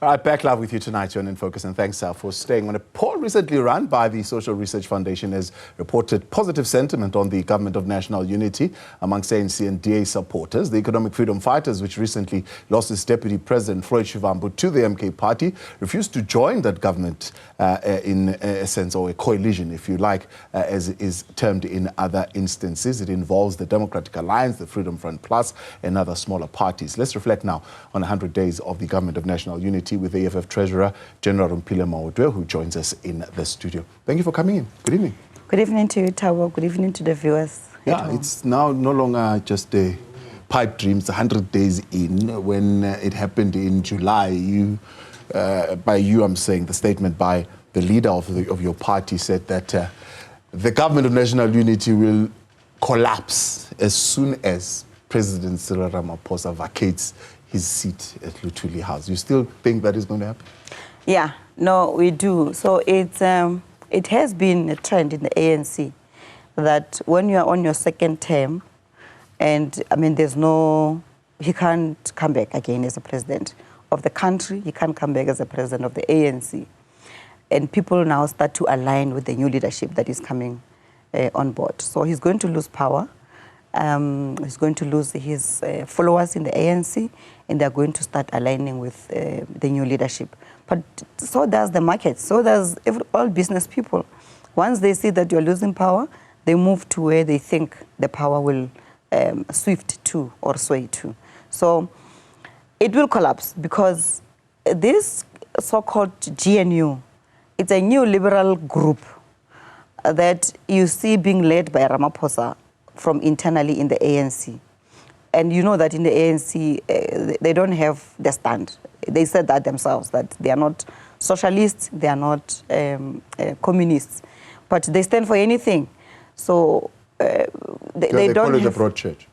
All right, back live with you tonight, you're in Focus, and thanks for staying. On a poll recently run by the Social Research Foundation has reported positive sentiment on the government of national unity amongst ANC and DA supporters. The economic freedom fighters, which recently lost its deputy president, Floyd Shivambu, to the MK party, refused to join that government in a sense, or a coalition, if you like, as it is termed in other instances. It involves the Democratic Alliance, the Freedom Front Plus, and other smaller parties. Let's reflect now on 100 days of the government of national unity with the EFF Treasurer, General Omphile Maotwe, who joins us in the studio. Thank you for coming in. Good evening. Good evening to you, Tawo. Good evening to the viewers. Yeah, it's now no longer just a pipe dreams, 100 days in. When it happened in July, I'm saying the statement by the leader of your party said that the government of national unity will collapse as soon as President Cyril Ramaphosa vacates his seat at Luthuli House. You still think that is going to happen? Yeah, no, we do. So it has been a trend in the ANC that when you are on your second term, and I mean, he can't come back again as a president of the country. He can't come back as a president of the ANC. And people now start to align with the new leadership that is coming on board. So he's going to lose power. He's going to lose his followers in the ANC, and they're going to start aligning with the new leadership. But so does the market, so does all business people. Once they see that you're losing power, they move to where they think the power will swift to or sway to. So it will collapse because this so-called GNU, it's a new liberal group that you see being led by Ramaphosa from internally in the ANC. And you know that in the ANC, they don't have the stand. They said that themselves, that they are not socialists, they are not communists, but they stand for anything. So they don't call it the broad church.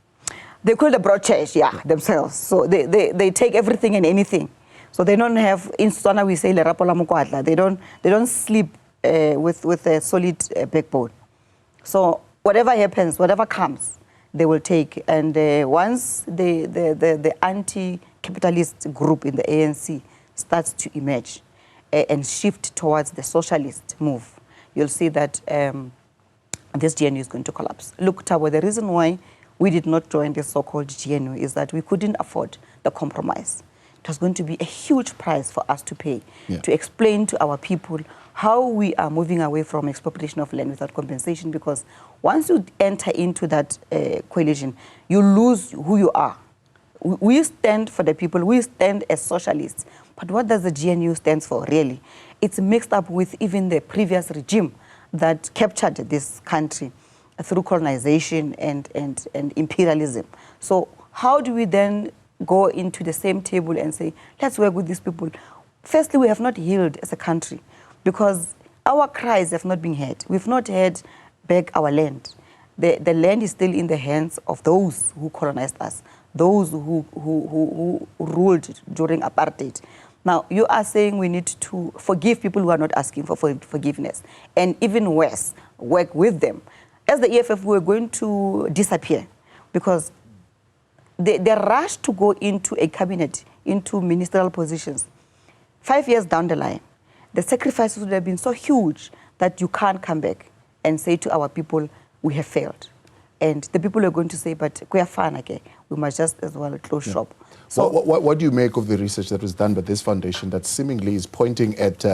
They call it the broad church, yeah, themselves. So they take everything and anything. So they don't have, in Setswana we say, lerapo la mokwatla. They don't sleep with a solid backbone. So whatever happens, whatever comes, they will take. And once the anti-capitalist group in the ANC starts to emerge and shift towards the socialist move, you'll see that this GNU is going to collapse. Look, Tawo, the reason why we did not join this so-called GNU is that we couldn't afford the compromise. It was going to be a huge price for us to pay to explain to our people how we are moving away from expropriation of land without compensation, because once you enter into that coalition, you lose who you are. We stand for the people, we stand as socialists, but what does the GNU stand for, really? It's mixed up with even the previous regime that captured this country through colonization and imperialism. So how do we then go into the same table and say, let's work with these people? Firstly, we have not healed as a country because our cries have not been heard. We've not heard back our land. The land is still in the hands of those who colonized us, those who ruled during apartheid. Now, you are saying we need to forgive people who are not asking for forgiveness, and even worse, work with them. As the EFF, we're going to disappear because the rush to go into a cabinet, into ministerial positions, 5 years down the line, the sacrifices would have been so huge that you can't come back and say to our people, we have failed. And the people are going to say, but we are fine again. We must just as well close shop. So what do you make of the research that was done by this foundation that seemingly is pointing at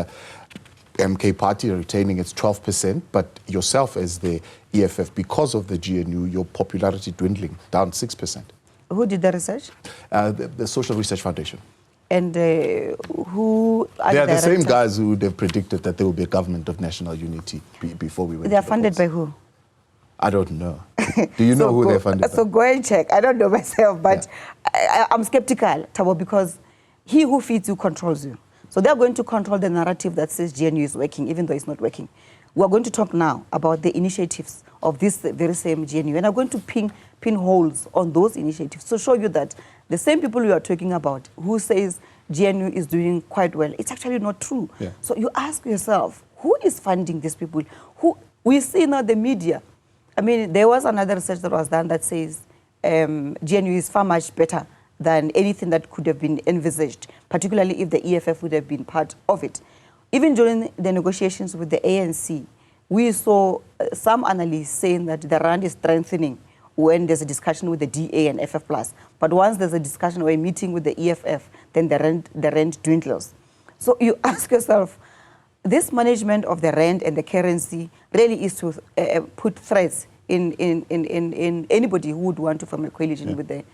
MK party retaining its 12%, but yourself as the EFF, because of the GNU, your popularity dwindling down 6%? Who did the research? The Social Research Foundation. And who are they are the same guys who would have predicted that there will be a government of national unity before we went. They are funded by who? I don't know. Do you know who they're funded by? So go and check. I don't know myself, but I'm skeptical, Tawo, because he who feeds you controls you. So they're going to control the narrative that says GNU is working, even though it's not working. We're going to talk now about the initiatives of this very same GNU, and I'm going to pin holes on those initiatives to show you that the same people you are talking about who says GNU is doing quite well, it's actually not true. Yeah. So you ask yourself, who is funding these people? We see now the media. I mean, there was another research that was done that says GNU is far much better than anything that could have been envisaged, particularly if the EFF would have been part of it. Even during the negotiations with the ANC, we saw some analysts saying that the rand is strengthening when there's a discussion with the DA and FF+. But once there's a discussion or a meeting with the EFF, then the rand dwindles. So you ask yourself, this management of the rand and the currency really is to put threats in anybody who would want to form a coalition with the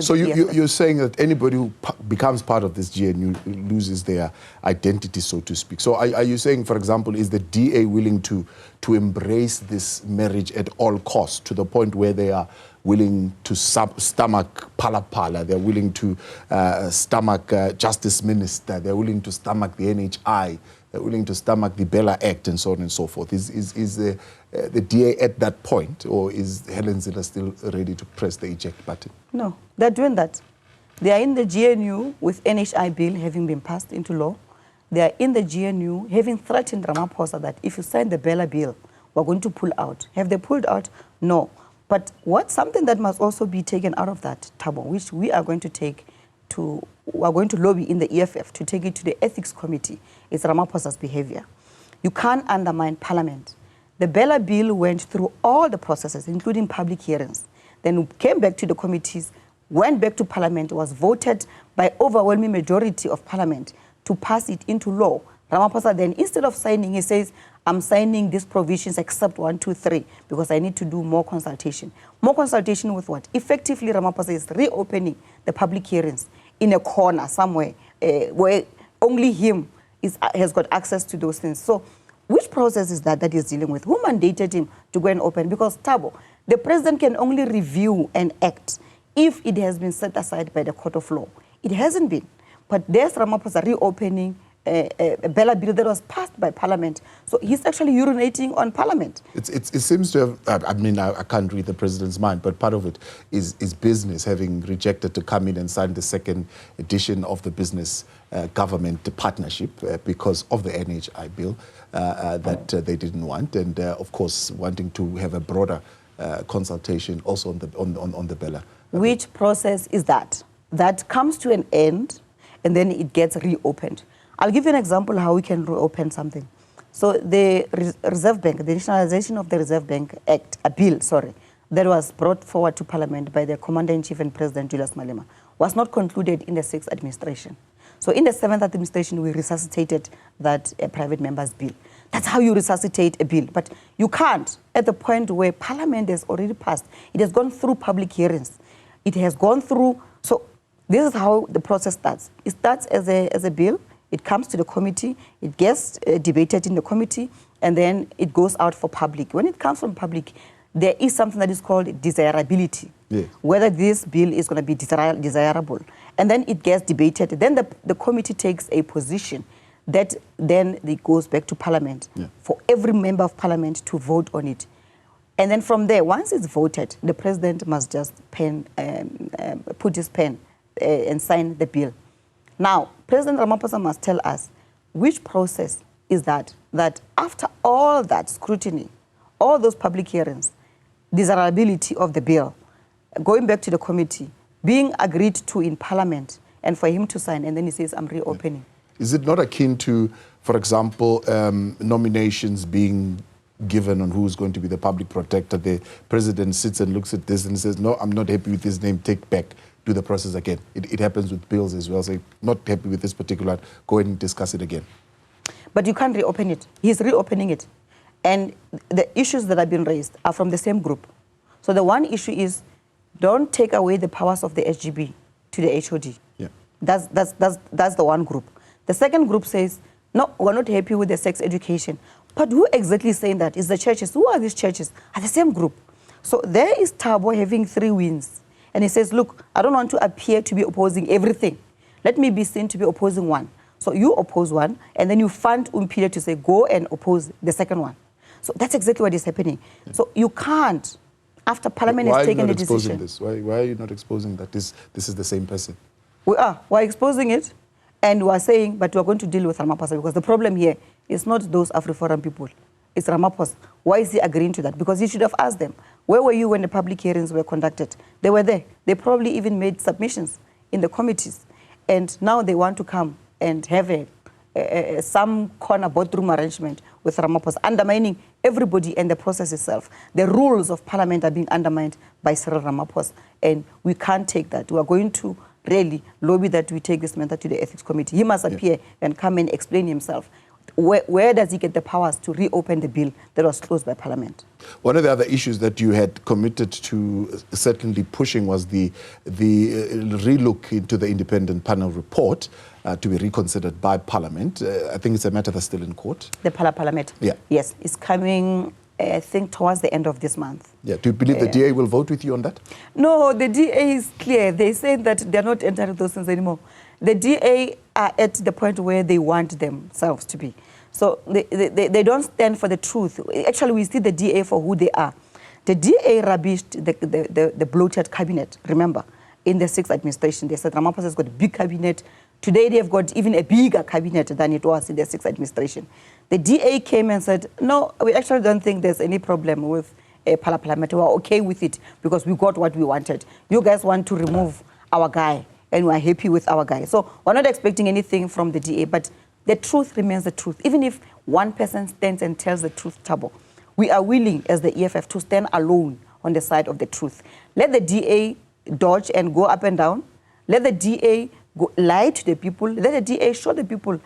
So the EFF. you're saying that anybody who becomes part of this GNU loses their identity, so to speak. So are you saying, for example, is the DA willing to embrace this marriage at all costs, to the point where they are willing to stomach Pala, they're willing to stomach Justice Minister, they're willing to stomach the NHI, they're willing to stomach the Bella Act and so on and so forth? Is the DA at that point, or is Helen Zille still ready to press the eject button? No, they're doing that. They are in the GNU with NHI bill having been passed into law. They are in the GNU having threatened Ramaphosa that if you sign the Bella bill, we're going to pull out. Have they pulled out? No. But something that must also be taken out of that, Thabo, which we are going to lobby in the EFF to take it to the ethics committee, is Ramaphosa's behavior. You can't undermine parliament. The Bella bill went through all the processes, including public hearings. Then came back to the committees, went back to parliament, was voted by overwhelming majority of parliament to pass it into law. Ramaphosa then, instead of signing, he says, I'm signing these provisions except 1, 2, 3, because I need to do more consultation. More consultation with what? Effectively, Ramaphosa is reopening the public hearings in a corner somewhere where only him has got access to those things. So which process is that he's dealing with? Who mandated him to go and open? Because, Thabo, the president can only review and act if it has been set aside by the court of law. It hasn't been. But there's Ramaphosa reopening a Bella bill that was passed by parliament. So he's actually urinating on parliament. It seems to have, I mean, I can't read the president's mind, but part of it is business having rejected to come in and sign the second edition of the business government partnership because of the NHI bill that they didn't want, and of course wanting to have a broader consultation also on the Bella. Which process is that? That comes to an end and then it gets reopened. I'll give you an example how we can reopen something. So the Reserve Bank, the Nationalization of the Reserve Bank Act, a bill, sorry, that was brought forward to Parliament by the Commander-in-Chief and President Julius Malema, was not concluded in the 6th administration. So in the 7th administration, we resuscitated that private member's bill. That's how you resuscitate a bill. But you can't at the point where Parliament has already passed. It has gone through public hearings. It has gone through. So this is how the process starts. It starts as a bill. It comes to the committee. It gets debated in the committee. And then it goes out for public. When it comes from public, there is something that is called desirability. Yes. Whether this bill is going to be desirable. And then it gets debated. Then the committee takes a position that then it goes back to Parliament for every member of Parliament to vote on it. And then from there, once it's voted, the president must just put his pen and sign the bill. Now, President Ramaphosa must tell us which process is that after all that scrutiny, all those public hearings, desirability of the bill, going back to the committee, being agreed to in Parliament, and for him to sign, and then he says, I'm reopening. Is it not akin to, for example, nominations being given on who's going to be the public protector? The president sits and looks at this and says, no, I'm not happy with this name, take back, do the process again. It happens with bills as well. Say, not happy with this particular, go ahead and discuss it again. But you can't reopen it. He's reopening it. And the issues that have been raised are from the same group. So the one issue is, don't take away the powers of the SGB to the HOD. Yeah. That's the one group. The second group says, no, we're not happy with the sex education. But who exactly is saying that? Is the churches. Who are these churches? Are the same group. So there is Thabo having 3 wins. And he says, look, I don't want to appear to be opposing everything. Let me be seen to be opposing one. So you oppose one, and then you fund Omphile to say, go and oppose the second one. So that's exactly what is happening. Yeah. So you can't, after Parliament has taken a decision. Why are you not exposing that this is the same person? We're exposing it, and we're saying, but we're going to deal with Ramaphosa, because the problem here is not those AfriForum people. It's Ramaphosa. Why is he agreeing to that? Because he should have asked them, where were you when the public hearings were conducted? They were there. They probably even made submissions in the committees. And now they want to come and have some corner boardroom arrangement with Ramaphosa, undermining everybody and the process itself. The rules of parliament are being undermined by Cyril Ramaphosa, and we can't take that. We are going to really lobby that we take this matter to the ethics committee. He must appear and come and explain himself. Where does he get the powers to reopen the bill that was closed by Parliament? One of the other issues that you had committed to certainly pushing was the relook into the independent panel report to be reconsidered by Parliament. I think it's a matter that's still in court. The Parliament? Yeah. Yes, it's coming, I think, towards the end of this month. Yeah. Do you believe the DA will vote with you on that? No, the DA is clear. They say that they're not entering those things anymore. The DA are at the point where they want themselves to be. So they don't stand for the truth. Actually, we see the DA for who they are. The DA rubbished the bloated cabinet, remember, in the 6th administration. They said Ramaphosa has got a big cabinet. Today they have got even a bigger cabinet than it was in the 6th administration. The DA came and said, no, we actually don't think there's any problem with a parliament. We're okay with it because we got what we wanted. You guys want to remove our guy, and we're happy with our guy. So we're not expecting anything from the DA, but the truth remains the truth. Even if one person stands and tells the truth, Thabo, we are willing as the EFF to stand alone on the side of the truth. Let the DA dodge and go up and down. Let the DA lie to the people. Let the DA show the people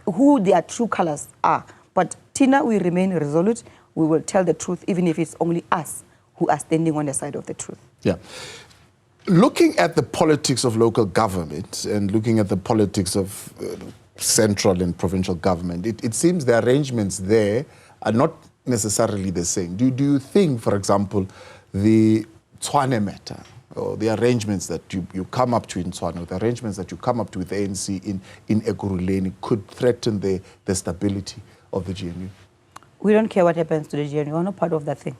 who their true colors are. But Tina, we remain resolute. We will tell the truth, even if it's only us who are standing on the side of the truth. Yeah. Looking at the politics of local government and looking at the politics of central and provincial government, it seems the arrangements there are not necessarily the same. Do you think, for example, the Tshwane matter, or the arrangements that you come up to in Tshwane, the arrangements that you come up to with the ANC in Ekurhuleni could threaten the stability of the GNU? We don't care what happens to the GNU. We're not part of that thing.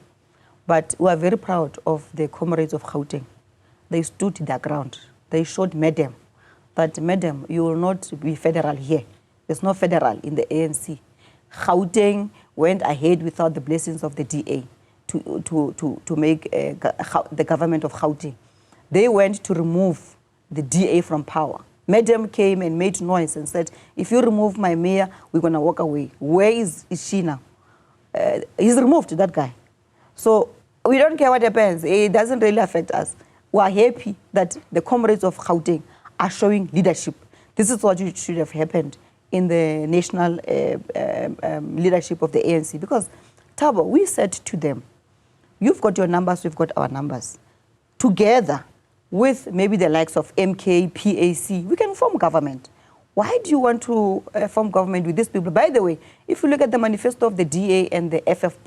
But we are very proud of the comrades of Gauteng. They stood their ground. They showed madam that, madam, you will not be federal here. There's no federal in the ANC. Gauteng went ahead without the blessings of the DA to make the government of Gauteng. They went to remove the DA from power. Madam came and made noise and said, if you remove my mayor, we're going to walk away. Where is she now? He's removed, that guy. So we don't care what happens. It doesn't really affect us. We are happy that the comrades of Gauteng are showing leadership. This is what should have happened in the national leadership of the ANC. Because, Thabo, we said to them, you've got your numbers, we've got our numbers. Together with maybe the likes of MK, PAC, we can form government. Why do you want to form government with these people? By the way, if you look at the manifesto of the DA and the FF+,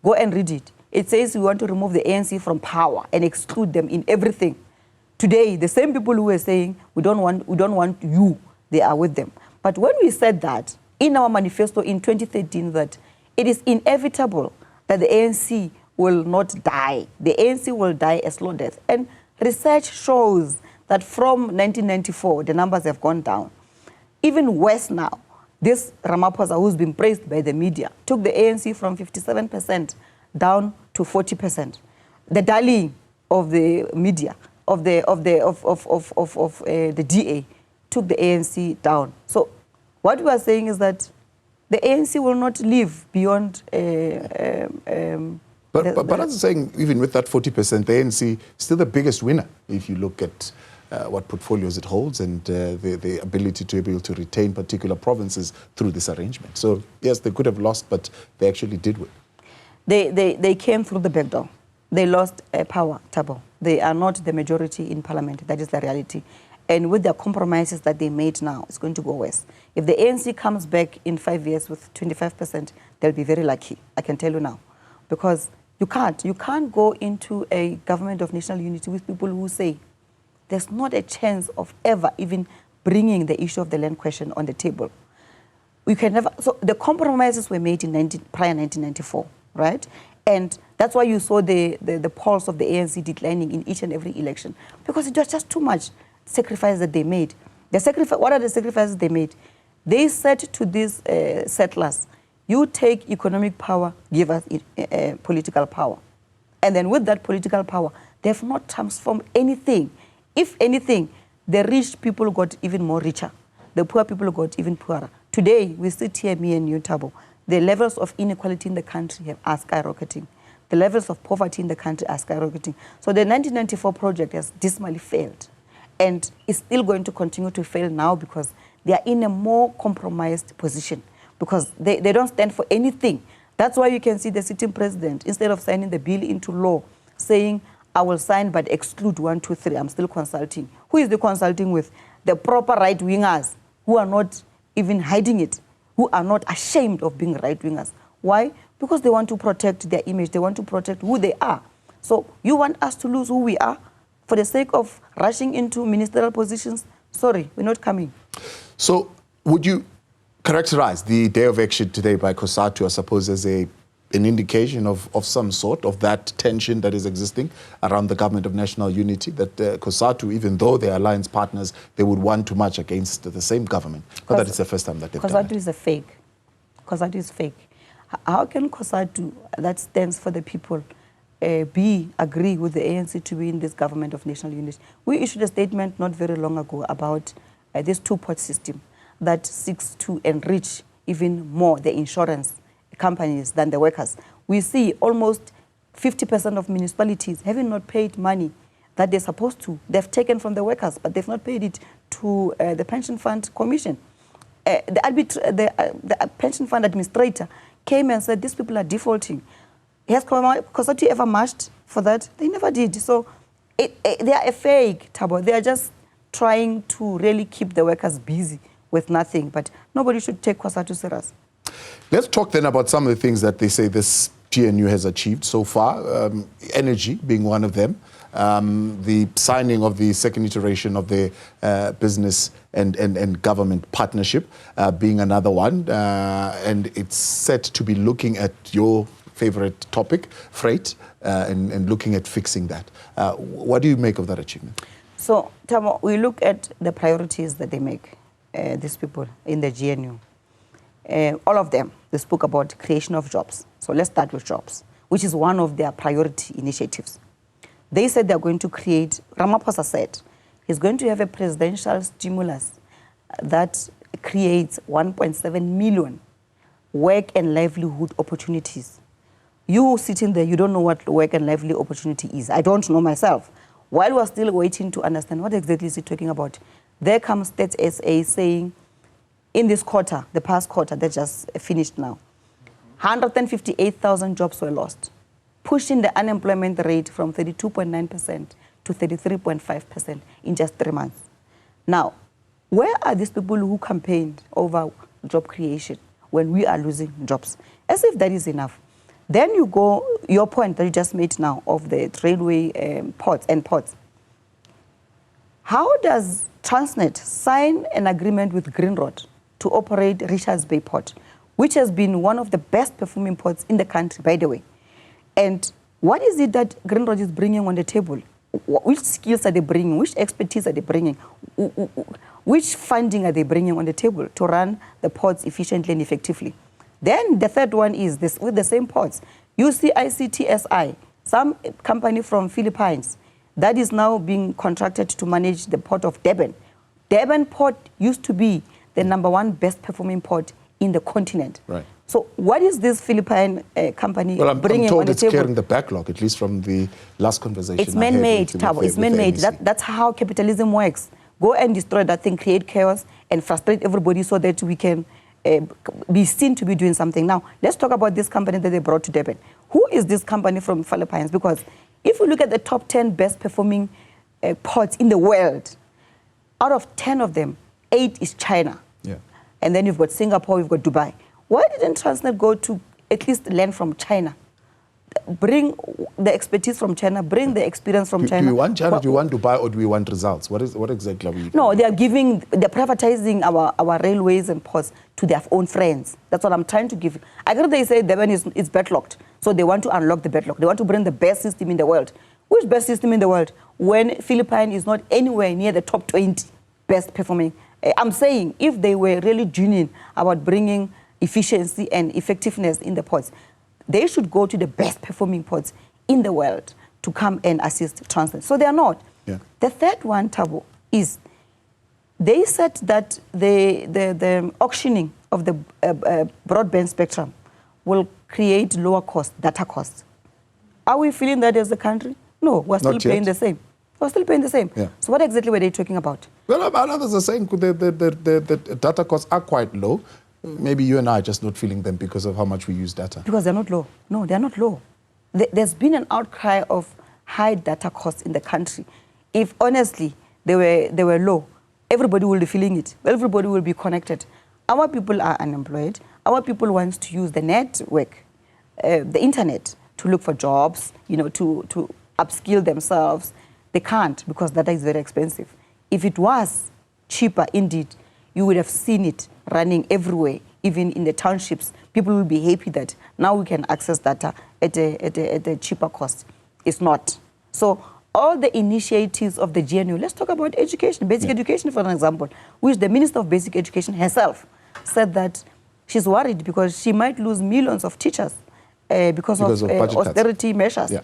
go and read it. It says we want to remove the ANC from power and exclude them in everything. Today, the same people who were saying we don't want you, they are with them. But when we said that in our manifesto in 2013, that it is inevitable that the ANC will not die. The ANC will die a slow death. And research shows that from 1994, the numbers have gone down. Even worse now, this Ramaphosa, who's been praised by the media, took the ANC from 57% down to 40%. The darling of the media, of the DA, took the ANC down. So what we are saying is that the ANC will not live beyond. But I'm saying, even with that 40%, the ANC is still the biggest winner if you look at what portfolios it holds and the ability to be able to retain particular provinces through this arrangement. So yes, they could have lost, but they actually did win. They came through the back door. They lost power, Thabo. They are not the majority in parliament. That is the reality. And with the compromises that they made now, it's going to go worse. If the ANC comes back in 5 years with 25%, they'll be very lucky, I can tell you now. Because you can't go into a government of national unity with people who say there's not a chance of ever even bringing the issue of the land question on the table. We can never. So the compromises were made in prior 1994, right? And that's why you saw the polls of the ANC declining in each and every election, because it was just too much sacrifice that they made. What are the sacrifices they made? They said to these settlers, you take economic power, give us political power. And then with that political power, they have not transformed anything. If anything, The rich people got even more richer. The poor people got even poorer. Today, we sit here, me and you, Thabo. The levels of inequality in the country are skyrocketing. The levels of poverty in the country are skyrocketing. So the 1994 project has dismally failed. And it's still going to continue to fail now because they are in a more compromised position, because they don't stand for anything. That's why you can see the sitting president, instead of signing the bill into law, saying, I will sign but exclude 1, 2, 3, I'm still consulting. Who is the consulting with? The proper right-wingers who are not even hiding it, who are not ashamed of being right-wingers. Why? Because they want to protect their image. They want to protect who they are. So you want us to lose who we are for the sake of rushing into ministerial positions? Sorry, we're not coming. So would you characterize the day of action today by COSATU, I suppose, as an indication of some sort of that tension that is existing around the government of national unity, that COSATU, even though they're alliance partners, they would want to march against the same government? But that is the first time that they've done it. COSATU is a fake. COSATU is fake. How can COSATU, that stands for the people, agree with the ANC to be in this government of national unity? We issued a statement not very long ago about this two-pot system that seeks to enrich even more the insurance companies than the workers. We see almost 50% of municipalities having not paid money that they're supposed to. They've taken from the workers, but they've not paid it to the Pension Fund Commission. The Pension Fund Administrator came and said, these people are defaulting. Has COSATU ever marched for that? They never did. So they are a fake, Thabo. They are just trying to really keep the workers busy with nothing. But nobody should take COSATU serious. Let's talk then about some of the things that they say this GNU has achieved so far, energy being one of them, the signing of the second iteration of the business and government partnership being another one, and it's set to be looking at your favorite topic, freight, and looking at fixing that. What do you make of that achievement? So, Thabo, we look at the priorities that they make, these people in the GNU. All of them, they spoke about creation of jobs. So let's start with jobs, which is one of their priority initiatives. They said they're going to create, Ramaphosa said, he's going to have a presidential stimulus that creates 1.7 million work and livelihood opportunities. You sitting there, you don't know what work and livelihood opportunity is. I don't know myself. While we're still waiting to understand what exactly is he talking about, there comes Stats SA saying, in this quarter, the past quarter that just finished now, 158,000 jobs were lost, pushing the unemployment rate from 32.9% to 33.5% in just 3 months. Now, where are these people who campaigned over job creation when we are losing jobs? As if that is enough. Then you go, your point that you just made now of the railway ports. How does Transnet sign an agreement with Greenrod to operate Richards Bay Port, which has been one of the best performing ports in the country, by the way? And what is it that Greenrod is bringing on the table? Which skills are they bringing? Which expertise are they bringing? Which funding are they bringing on the table to run the ports efficiently and effectively? Then the third one is this, with the same ports. You see ICTSI, some company from Philippines that is now being contracted to manage the port of Durban. Durban port used to be the #1 best performing port in the continent. Right. So what is this Philippine company bringing on the table? I'm told it's clearing the backlog, at least from the last conversation. It's man-made, Thabo. It's man-made. That's how capitalism works. Go and destroy that thing, create chaos, and frustrate everybody so that we can be seen to be doing something. Now, let's talk about this company that they brought to Durban. Who is this company from Philippines? Because if you look at the top 10 best performing ports in the world, out of 10 of them, 8 is China. Yeah. And then you've got Singapore, you've got Dubai. Why didn't Transnet go to at least learn from China? Bring the expertise from China, bring the experience from China. Do we want China, do we want Dubai, or do we want results? What exactly are we doing? No, they're privatizing our railways and ports to their own friends. That's what I'm trying to give. I agree they say Durban is backlogged, so they want to unlock the backlog. They want to bring the best system in the world. Which best system in the world? When Philippines is not anywhere near the top 20 best performing. I'm saying if they were really genuine about bringing efficiency and effectiveness in the ports, they should go to the best performing ports in the world to come and assist Transnet. So they are not. Yeah. The third one, Thabo, is They said that the auctioning of the broadband spectrum will create lower data costs. Are we feeling that as a country? No, we're still paying the same. We're still paying the same. Yeah. So what exactly were they talking about? Well, others are saying the data costs are quite low. Maybe you and I are just not feeling them because of how much we use data. Because they're not low. No, they're not low. There's been an outcry of high data costs in the country. If honestly they were low, everybody will be feeling it. Everybody will be connected. Our people are unemployed. Our people want to use the network, the internet, to look for jobs, you know, to upskill themselves. They can't because data is very expensive. If it was cheaper indeed, you would have seen it running everywhere, even in the townships. People will be happy that now we can access data at a cheaper cost. It's not. So all the initiatives of the GNU, let's talk about education, basic education for an example, which the Minister of Basic Education herself said that she's worried because she might lose millions of teachers because of austerity measures. Yeah.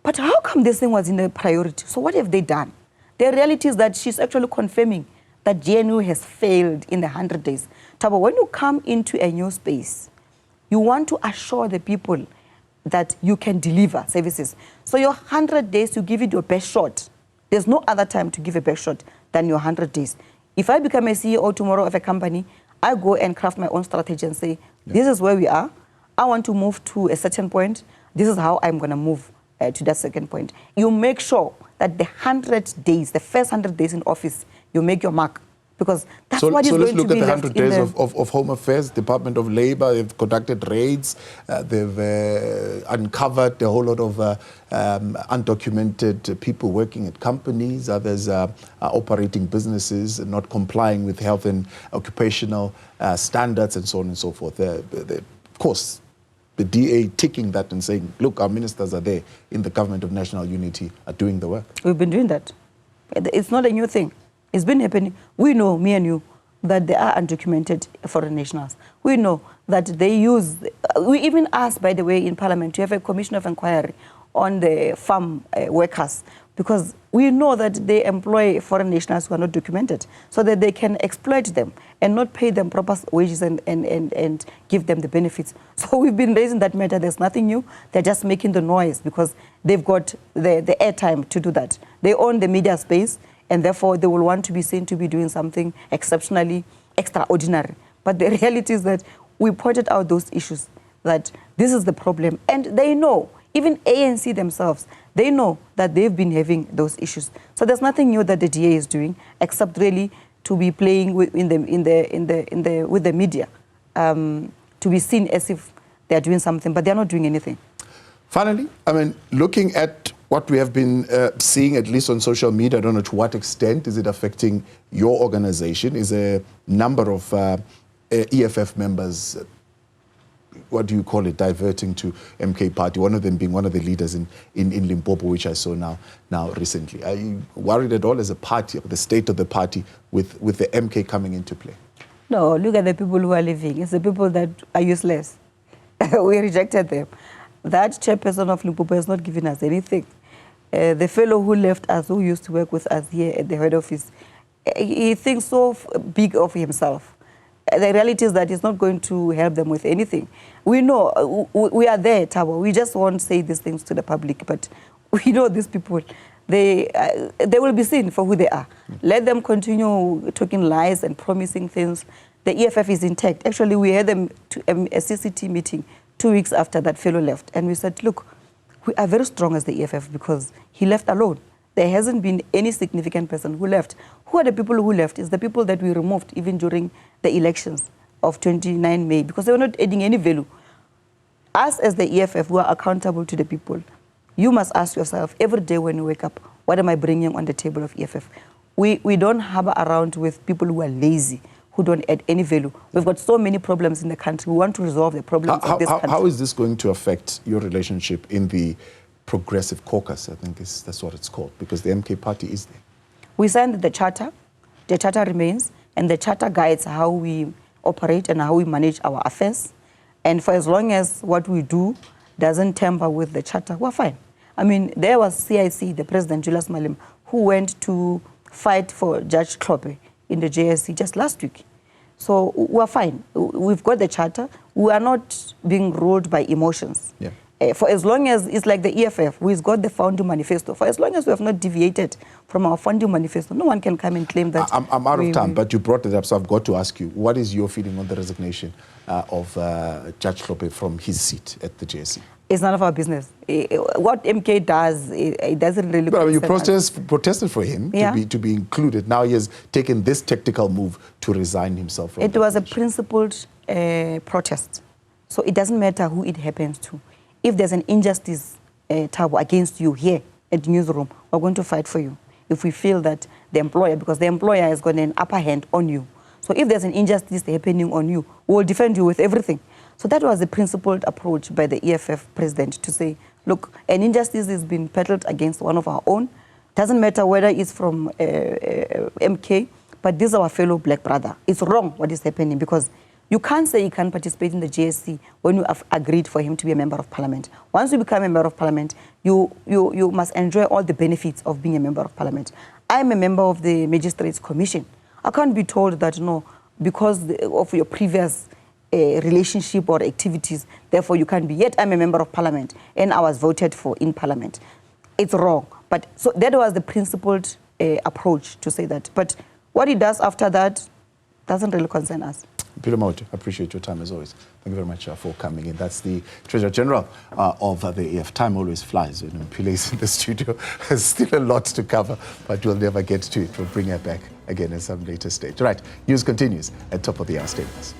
But how come this thing was in the priority? So what have they done? The reality is that she's actually confirming that GNU has failed in the 100 days. Thabo, when you come into a new space, you want to assure the people that you can deliver services. So your 100 days, you give it your best shot. There's no other time to give a best shot than your 100 days. If I become a CEO tomorrow of a company, I go and craft my own strategy and say, this is where we are. I want to move to a certain point. This is how I'm going to move to that second point. You make sure that the 100 days, the first 100 days in office, you make your mark. Because that's what is going to be left. So let's look at the 100 days of Home Affairs, Department of Labor. They've conducted raids. They've uncovered a whole lot of undocumented people working at companies. Others are operating businesses and not complying with health and occupational standards and so on and so forth. Of course, the DA ticking that and saying, look, our ministers are there in the government of national unity, are doing the work. We've been doing that. It's not a new thing. It's been happening. We know, me and you, that there are undocumented foreign nationals. We know that they use, we even asked, by the way, in Parliament to have a commission of inquiry on the farm workers, because we know that they employ foreign nationals who are not documented so that they can exploit them and not pay them proper wages and give them the benefits. So we've been raising that matter. There's nothing new. They're just making the noise because they've got the airtime to do that. They own the media space, and therefore they will want to be seen to be doing something exceptionally extraordinary. But the reality is that we pointed out those issues, that this is the problem. And they know, even ANC themselves, they know that they've been having those issues. So there's nothing new that the DA is doing, except really to be playing with the media, to be seen as if they're doing something, but they're not doing anything. Finally, I mean, looking at what we have been seeing, at least on social media, I don't know to what extent is it affecting your organization, is a number of EFF members, what do you call it, diverting to MK party, one of them being one of the leaders in Limpopo, which I saw now recently. Are you worried at all as a party, the state of the party, with the MK coming into play? No, look at the people who are leaving. It's the people that are useless. We rejected them. That chairperson of Limpopo has not given us anything. The fellow who left us, who used to work with us here at the head office, he thinks so big of himself. The reality is that it's not going to help them with anything. We know, we are there, Thabo. We just won't say these things to the public, but we know these people, they will be seen for who they are. Let them continue talking lies and promising things. The EFF is intact. Actually, we had them to a CCT meeting 2 weeks after that fellow left, and we said, look, we are very strong as the EFF because he left alone. There hasn't been any significant person who left. Who are the people who left? It's the people that we removed even during the elections of 29 May because they were not adding any value. Us as the EFF, we are accountable to the people. You must ask yourself every day when you wake up, what am I bringing on the table of EFF? We don't harbor around with people who are lazy, who don't add any value. We've got so many problems in the country. We want to resolve the problems of this country. How is this going to affect your relationship in the Progressive Caucus? I think that's what it's called, because the MK party is there. We signed the charter remains, and the charter guides how we operate and how we manage our affairs. And for as long as what we do doesn't tamper with the charter, we're fine. I mean, there was CIC, the President Julius Malema, who went to fight for Judge Klope in the JSC just last week. So we're fine. We've got the charter. We are not being ruled by emotions. Yeah. For as long as it's like the EFF, we've got the founding manifesto. For as long as we have not deviated from our founding manifesto, no one can come and claim that. I'm out of time, but you brought it up, so I've got to ask you, what is your feeling on the resignation of Judge Hlophe from his seat at the JSC? It's none of our business. What MK does, it doesn't really. But you protested for him to be included. Now he has taken this tactical move to resign himself from It was a principled protest. So it doesn't matter who it happens to. If there's an injustice Thabo, against you here at Newsroom, we're going to fight for you. If we feel that the employer, because the employer has got an upper hand on you. So if there's an injustice happening on you, we will defend you with everything. So that was the principled approach by the EFF president to say, look, an injustice has been peddled against one of our own. Doesn't matter whether it's from MK, but this is our fellow black brother. It's wrong what is happening, because you can't say you can't participate in the JSC when you have agreed for him to be a member of parliament. Once you become a member of parliament, you must enjoy all the benefits of being a member of parliament. I'm a member of the Magistrates Commission. I can't be told that, no, because of your previous relationship or activities, therefore you can't be. Yet I'm a member of parliament and I was voted for in parliament. It's wrong. But so that was the principled approach to say that. But what he does after that doesn't really concern us. Peter Maotwe, I appreciate your time as always. Thank you very much for coming in. That's the Treasurer General of the EF. Time always flies. You know, Pile's in the studio. There's still a lot to cover, but we'll never get to it. We'll bring her back again at some later stage. All right, news continues at top of the hour. Stay with us.